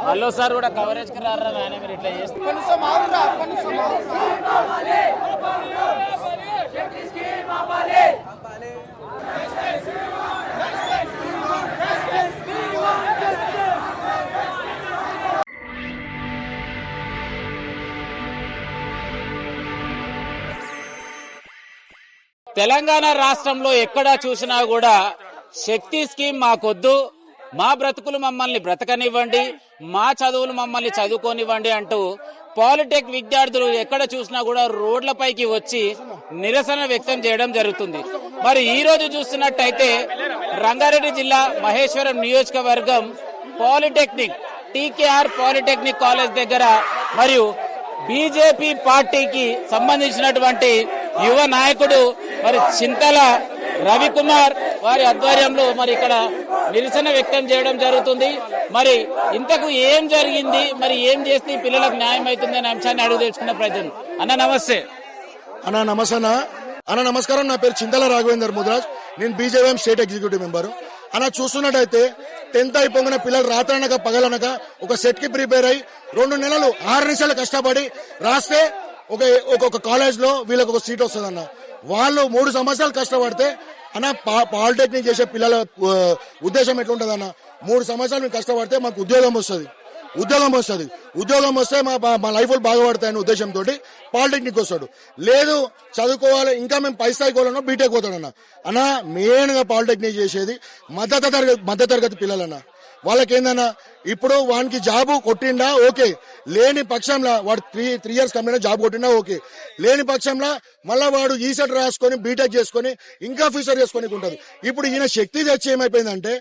Hello sir కూడా coverage కి రారా నాయన మీరు ఇట్లా చేస్తే తెలంగాణ రాష్ట్రంలో ఎక్కడా చూసినా కూడా శక్తి స్కీమ్ మాకొద్దు, మా బ్రతుకులు మమ్మల్ని బ్రతకనివ్వండి, మా చదువులు మమ్మల్ని చదువుకోనివ్వండి అంటూ పాలిటెక్ విద్యార్థులు ఎక్కడ చూసినా కూడా రోడ్లపైకి వచ్చి నిరసన వ్యక్తం చేయడం జరుగుతుంది. మరి ఈ రోజు చూస్తున్నట్టయితే రంగారెడ్డి జిల్లా మహేశ్వరం నియోజకవర్గం పాలిటెక్నిక్ టీకేఆర్ పాలిటెక్నిక్ కాలేజ్ దగ్గర మరియు బీజేపీ పార్టీకి సంబంధించినటువంటి యువ నాయకుడు మరి చింతల రవికుమార్ వారి ఆధ్వర్యంలో మరి ఇక్కడ నిరసన వ్యక్తం చేయడం జరుగుతుంది. మరి ఇంతకు ఏం జరిగింది, మరి ఏం చేస్తే పిల్లలకు న్యాయం అవుతుంది అనే అంశాన్ని అడుగు తెలుసుకున్న ప్రజలు. అన్న నమస్తే. అన్న నమస్తే అన్న నమస్కారం. నా పేరు చింతల రాఘవేందర్ ముద్రాజ్. నేను బీజేఎం స్టేట్ ఎగ్జిక్యూటివ్ మెంబరు. అన్న చూస్తున్నట్టయితే 10th అయిపోయిన పిల్లలు రాత్రనక పగలనక ఒక సెట్ కి ప్రిపేర్ అయ్యి 2 నెలలు 6 నిమిషాలు కష్టపడి రాస్తే ఒక కాలేజ్ లో వీళ్ళకి ఒక సీట్ వస్తుంది అన్న. వాళ్ళు 3 సంవత్సరాలు కష్టపడితే అన్న పాలిటెక్నిక్ చేసే పిల్లల ఉద్దేశం ఎట్లుంటది అన్న, 3 సంవత్సరాలు మేము కష్టపడితే మాకు ఉద్యోగం వస్తే మా లైఫ్ బాగుపడతాయనే ఉద్దేశంతో పాలిటెక్నిక్ వస్తాడు. లేదు చదువుకోవాలి ఇంకా మేము పై స్థాయికి పోవాలన్నా బీటెక్ పోతాడన్న. అన్న మెయిన్ గా పాలిటెక్నిక్ చేసేది మధ్య తరగతి పిల్లలన్న. వాళ్ళకేందన్నా ఇప్పుడు వానికి జాబు కొట్టిండా ఓకే, లేని పక్షంలో వాడు 3 years కంపెనీ జాబ్ కొట్టిండా ఓకే, లేని పక్షంలో మళ్ళా వాడు ఈసెట్ రాసుకొని బీటెక్ చేసుకొని ఇంకా ఫ్యూచర్ చేసుకొని ఉంటుంది. ఇప్పుడు ఈయన శక్తి తెచ్చి ఏమైపోయిందంటే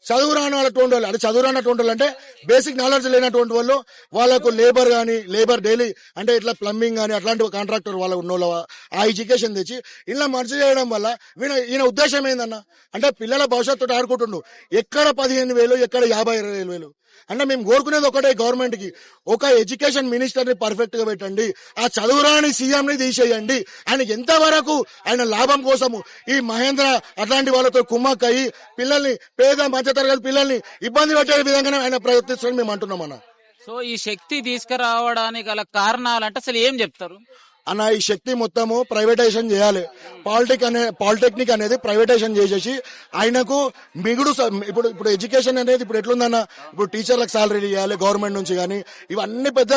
చదువు రానటువంటి వాళ్ళు అంటే చదువు రానటువంటి వాళ్ళు అంటే బేసిక్ నాలెడ్జ్ లేనటువంటి వాళ్ళు వాళ్ళకు లేబర్ డైలీ అంటే ఇట్లా ప్లంబింగ్ కానీ అట్లాంటి కాంట్రాక్టర్ వాళ్ళ ఉన్న ఆ ఎడ్యుకేషన్ తెచ్చి ఇలా మర్చి చేయడం వల్ల ఈయన ఉద్దేశం ఏందన్న అంటే పిల్లల భవిష్యత్తు ఆడుకుంటుండు. ఎక్కడ 15,000 ఎక్కడ 50,000 అంటే మేము కోరుకునేది ఒకటే, గవర్నమెంట్ కి ఒక ఎడ్యుకేషన్ మినిస్టర్ ని పర్ఫెక్ట్ గా పెట్టండి, ఆ చదువురాని సీఎం ని తీసేయండి. ఆయనకి ఎంతవరకు ఆయన లాభం కోసము ఈ మహేంద్ర అట్లాంటి వాళ్ళతో కుమ్మక్కయి పిల్లల్ని పేద మధ్యతరగతి పిల్లల్ని ఇబ్బంది పెట్టే విధంగానే ఆయన ప్రయత్నిస్తారని మేము అంటున్నామన్నా. సో ఈ శక్తి తీసుకురావడానికి గల కారణాలు అంటే అసలు ఏం చెప్తారు అన్న? ఈ శక్తి మొత్తము ప్రైవేటైజేషన్ చేయాలి. పాలిటెక్నిక్ అనేది ప్రైవేటైజేషన్ చేసేసి ఆయనకు మిగుడు ఇప్పుడు ఎడ్యుకేషన్ అనేది ఇప్పుడు ఎట్లుందన్న, ఇప్పుడు టీచర్లకు సాలరీ ఇవ్వాలి గవర్నమెంట్ నుంచి కానీ ఇవన్నీ పెద్ద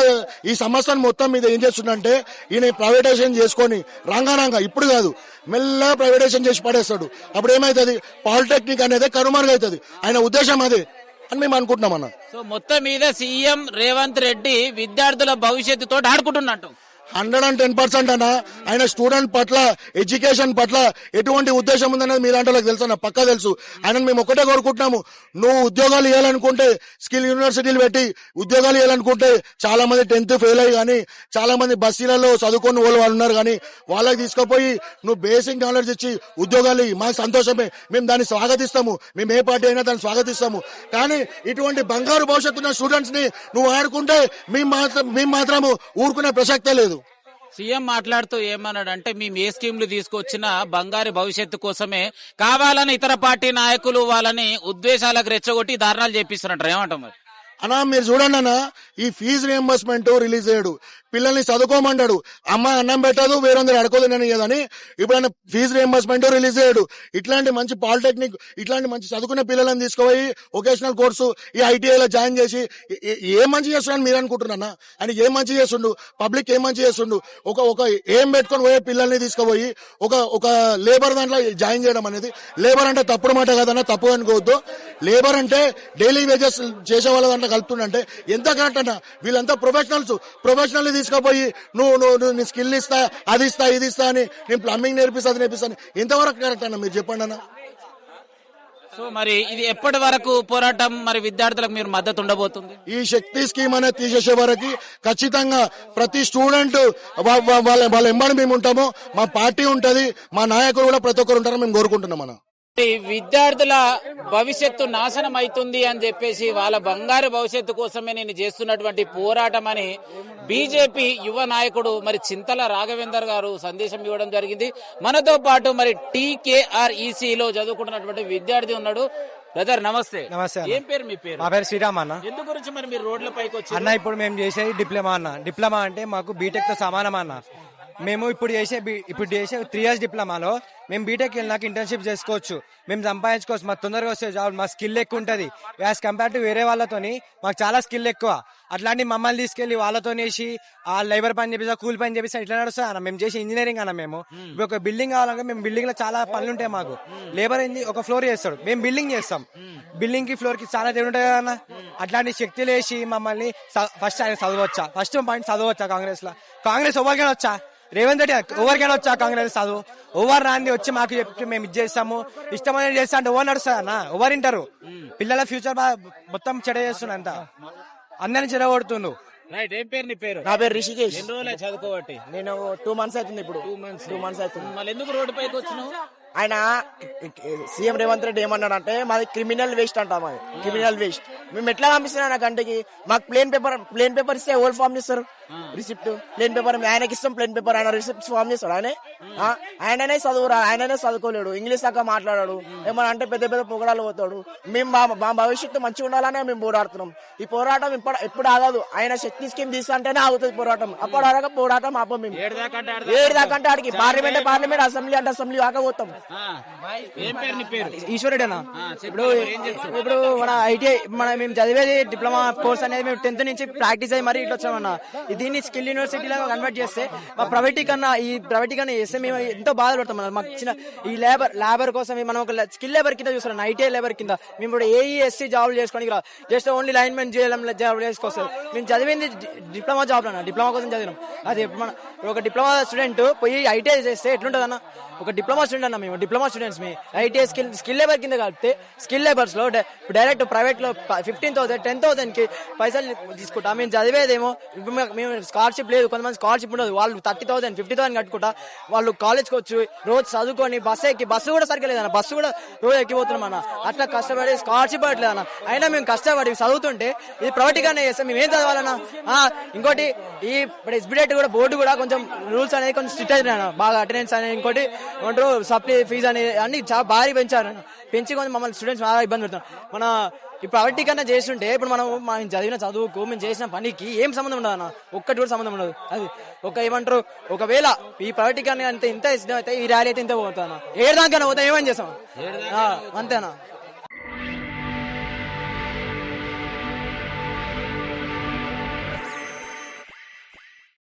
ఈ సమస్యను మొత్తం మీద ఏం చేస్తుందంటే ఈయన ప్రైవేటైజేషన్ చేసుకొని రంగారంగా ఇప్పుడు కాదు మెల్లగా ప్రైవేటైజేషన్ చేసి పడేస్తాడు. అప్పుడు ఏమైతుంది పాలిటెక్నిక్ అనేది కనుమరుగవుతుంది. ఆయన ఉద్దేశం అదే అని మేము అనుకుంటున్నామన్న. సో మొత్తం మీద సీఎం రేవంత్ రెడ్డి విద్యార్థుల భవిష్యత్తుతో ఆడుకుంటున్నట్టు 110% అన్న. ఆయన స్టూడెంట్ పట్ల ఎడ్యుకేషన్ పట్ల ఎటువంటి ఉద్దేశం ఉందనేది మీలాంటి వాళ్ళకి తెలుసు అన్న, పక్కా తెలుసు. ఆయన మేము ఒకటే కోరుకుంటున్నాము, నువ్వు ఉద్యోగాలు ఇవ్వాలనుకుంటే స్కిల్ యూనివర్సిటీలు పెట్టి ఉద్యోగాలు ఇవ్వాలనుకుంటే చాలా మంది 10th ఫెయిల్ అయ్యి కానీ చాలా మంది బస్సీలలో చదువుకొని వాళ్ళు ఉన్నారు కానీ వాళ్ళకి తీసుకుపోయి నువ్వు బేసిక్ నాలెడ్జ్ ఇచ్చి ఉద్యోగాలు మాకు సంతోషమే, మేము దాన్ని స్వాగతిస్తాము. మేము ఏ పార్టీ అయినా దాన్ని స్వాగతిస్తాము. కానీ ఇటువంటి బంగారు భవిష్యత్తు ఉన్న స్టూడెంట్స్ ని నువ్వు ఆడుకుంటే మేము మాత్రము ఊరుకునే ప్రసక్తే లేదు. సీఎం మాట్లాడుతూ ఏమన్నాడంటే మేము ఏ స్కీమ్లు తీసుకొచ్చినా బంగారు భవిష్యత్తు కోసమే కావాలని ఇతర పార్టీ నాయకులు వాళ్ళని ఉద్దేశాలకు రెచ్చగొట్టి ధారణాలు చేపిస్తున్నట్టు ఏమంటాం మరి? అన్నా మీరు చూడండి అన్న, ఈ ఫీజు రియంబర్స్మెంట్ రిలీజ్ అయ్యాడు, పిల్లల్ని చదువుకోమంటాడు, అమ్మ అన్నం పెట్టదు వేరొందరు అడుకోదని ఏదని, ఇప్పుడు ఆయన ఫీజు రియంబర్స్మెంట్ రిలీజ్ అయ్యాడు. ఇట్లాంటి మంచి పాలిటెక్నిక్, ఇట్లాంటి మంచి చదువుకునే పిల్లలను తీసుకుపోయి వొకేషనల్ కోర్సు ఈ ఐటీఐలో జాయిన్ చేసి ఏం మంచి చేస్తున్నాను మీరు అనుకుంటున్నా? ఆయన ఏం మంచి చేస్తుండు, పబ్లిక్ ఏం మంచి చేస్తుండు? ఒక ఏం పెట్టుకొని పోయే పిల్లల్ని తీసుకుపోయి ఒక లేబర్ దాంట్లో జాయిన్ చేయడం అనేది, లేబర్ అంటే తప్పుడు మాట కదన్నా, తప్పు అనుకోవద్దు. లేబర్ అంటే డైలీ వేజెస్ చేసే వాళ్ళ దాంట్లో కలుపుతుండంటే ఎంత కరెక్ట్ అన్న? వీళ్ళంతా ప్రొఫెషనల్ తీసుకుపోయి నువ్వు నీ స్కిల్ ఇస్తా, అది ఇస్తా, ఇది ఇస్తా అని, నేను ప్లంబింగ్ నేర్పిస్తా, అది నేర్పిస్తాను, ఎంతవరకు కరెక్ట్ అన్న మీరు చెప్పండి అన్న. సో మరి ఇది ఎప్పటి వరకు పోరాటం, మరి విద్యార్థులకు మీరు మద్దతు ఉండబోతుంది? ఈ శక్తి స్కీమ్ అనేది తీసేసే వరకు ఖచ్చితంగా ప్రతి స్టూడెంట్ వాళ్ళ ఎంబడి మేము ఉంటాము, మా పార్టీ ఉంటది, మా నాయకులు కూడా ప్రతి ఒక్కరు ఉంటారని మేము కోరుకుంటున్నాం అన్న. విద్యార్థుల భవిష్యత్తు నాశనం అవుతుంది అని చెప్పేసి వాళ్ళ బంగారు భవిష్యత్తు కోసమే నేను చేస్తున్నటువంటి పోరాటం అని బీజేపీ యువ నాయకుడు మరి చింతల రాఘవేందర్ గారు సందేశం ఇవ్వడం జరిగింది. మనతో పాటు మరి TKREC లో చదువుకుంటున్నటువంటి విద్యార్థి ఉన్నాడు. బ్రదర్ నమస్తే. నమస్తే. ఏం పేరు మీ పేరు? మా పేరు శ్రీరామ్ అన్న. ఎందు గురించి మరి మీరు రోడ్ల పైకి వచ్చి అన్న? ఇప్పుడు మేము చేసేది డిప్లొమా అన్న. డిప్లొమా అంటే మాకు బీటెక్ తో సమానం అన్న. మేము ఇప్పుడు చేసే 3 years డిప్లొమాలో మేము బీటెక్ వెళ్ళినాక ఇంటర్న్షిప్ చేసుకోవచ్చు, మేము సంపాదించుకోవచ్చు, మాకు తొందరగా వస్తే జాబ్, మా స్కిల్ ఎక్కువ ఉంటుంది యాజ్ కంపేర్ టు వేరే వాళ్ళతోని. మాకు చాలా స్కిల్ ఎక్కువ. అట్లాంటి మమ్మల్ని తీసుకెళ్లి వాళ్ళతో ఆ లేబర్ పని చేపిస్తా, కూలి పని చేపిస్తా, ఇట్లా నడుస్తా అన్న. మేము చేసే ఇంజనీరింగ్ అన్న. మేము ఇప్పుడు ఒక బిల్డింగ్ కావాలంటే మేము బిల్డింగ్ లో చాలా పనులు ఉంటాయి మాకు. లేబర్ ఏంది ఒక ఫ్లోర్ చేస్తాడు, మేము బిల్డింగ్ చేస్తాం. బిల్డింగ్ కి ఫ్లోర్ కి చాలా తేడా ఉంటాయి కదా అన్న. అట్లాంటి శక్తులు వేసి మమ్మల్ని ఫస్ట్ ఆయన చదవచ్చా, ఫస్ట్ పాయింట్ చదవచ్చా కాంగ్రెస్ లో? కాంగ్రెస్ ఎవరికైనా వచ్చా? రేవంత్ రెడ్డి ఎవరికైనా వచ్చా కాంగ్రెస్ చదువు? ఓవర్ రాంది వచ్చి మాకు చెప్పి మేము ఇది చేస్తాము, ఇష్టమైన చేస్తా అంటే ఓవర్ నడుస్తా అన్న? ఓవర్ వింటారు? పిల్లల ఫ్యూచర్ మొత్తం చెడ చేస్తున్నా, అంత అందరిని చెడగొడుతుండు. రైట్. ఏం పేరు నీ పేరు? నా పేరు రిషికేష్. ఎన్ని రోజులు చదువుకోబట్టి? నేను 2 months అవుతుంది. ఇప్పుడు 2 months అవుతుంది. మళ్ళీ ఎందుకు రోడ్డు పైకి వచ్చినావు? ఆయన సీఎం రేవంత్ రెడ్డి ఏమన్నాడంటే మాది క్రిమినల్ వేస్ట్ అంట, మాది క్రిమినల్ వేస్ట్. మేము ఎట్లా పంపిస్తున్నాం నా గంటకి? మాకు ప్లేన్ పేపర్ ఇస్తే ఓల్డ్ ఫామ్ చేస్తారు, రిసిప్ట్ ప్లేన్ పేపర్ ఆయనకి ఇస్తాం, ప్లేన్ పేపర్ ఆయన రిసిప్ట్ ఫామ్ చేస్తాడు. ఆయననే చదువురా, ఆయననే చదువుకోలేడు, ఇంగ్లీష్ దాకా మాట్లాడాడు, ఏమన్నా అంటే పెద్ద పెద్ద పొగడాలు పోతాడు. మేము మా భవిష్యత్తు మంచిగా ఉండాలనే మేము పోరాడుతున్నాం. ఈ పోరాటం ఎప్పుడు ఆగదు. ఆయన శక్తి స్కీమ్ తీస్తుంటేనే ఆగుతుంది పోరాటం. అప్పుడు అడగ పోరాటం ఆపం మేము. 7 దాకా అంటే ఆడికి పార్లమెంట్ అసెంబ్లీ దాకా పోతాం. ఏం పేరు నీ పేరు? ఈశ్వరుడు అన్న. ఇప్పుడు మన ఐటీఐ మేము చదివేది డిప్లొమా కోర్స్ అనేది మేము 10th నుంచి ప్రాక్టీస్ అయ్యి మరి ఇట్లా వచ్చామన్నా. దీన్ని స్కిల్ యూనివర్సిటీ లాగా కన్వర్ట్ చేస్తే మా ప్రైవేటీకన్నా చేస్తే మేము ఎంతో బాధపడతాం. మాకు ఇచ్చిన ఈ లేబర్ కోసం మనం ఒక స్కిల్ లేబర్ కింద చూస్తున్నాం, ఐటీఐ లేబర్ కింద. మేము ఇప్పుడు AESC జాబ్ చేసుకోవడానికి జస్ట్ ఓన్లీ లైన్మెన్ జాబ్ చేసుకొస్తారు. మేము చదివింది డిప్లొమా జాబ్ అన్న, డిప్లొమా కోసం చదివినాం. అది ఒక డిప్లొమా స్టూడెంట్ పోయి ఐటీఐ చేస్తే ఎట్లుంటది అన్న? ఒక డిప్లొమా స్టూడెంట్ అన్న, మేము డిప్లొమా స్టూడెంట్స్ మీ ఐటీఐ స్కిల్ లేబర్ కింద కలిపితే స్కిల్ లేబర్స్ లో డైరెక్ట్ ప్రైవేట్ లో 15,000 10,000 కి పైసలు తీసుకుంటా. మేము చదివేదేమో మేము స్కాలర్షిప్ లేదు, కొంతమంది స్కాలర్షిప్ ఉండదు, వాళ్ళు 30,000 50,000 కట్టుకుంటా వాళ్ళు కాలేజ్కి వచ్చి రోజు చదువుకొని బస్సు కూడా సరిగ్గా లేదన్న, బస్సు కూడా రోజు ఎక్కిపోతున్నాం అన్న. అట్లా కష్టపడి స్కాలర్షిప్ పడట్లేదు అన్న. అయినా మేము కష్టపడి చదువుతుంటే ఇది ప్రైవేట్గానే చేస్తాం, మేము ఏం చదవాలన్నా? ఇంకోటి ఈ ఎస్బిడెట్ కూడా బోర్డు కూడా కొంచెం రూల్స్ అనేది కొంచెం స్ట్రిక్ట్ అయినా బాగా, అటెండెన్స్ అనేది, ఇంకోటి ఏమంటారు సప్లీ ఫీజు అనేది అన్ని చాలా భారీ పెంచారు. పెంచి కొంచెం మమ్మల్ని స్టూడెంట్స్ బాగా ఇబ్బంది పెడతాం. మన ఇప్పుడు ప్రైవేటీకన్నా చేస్తుంటే ఇప్పుడు మనం చదివిన చదువుకు మేము చేసిన పనికి ఏం సంబంధం ఉండదు అన్న, ఒక్కటి కూడా సంబంధం ఉండదు. అది ఏమంటారు, ఒకవేళ ఈ ప్రైవేటీకన్నా ఇంత అయితే ఈ ర్యాలీ అయితే ఇంత పోతా అన్న, 7 దాకా పోతాం, ఏమని చేస్తాం అంతేనా?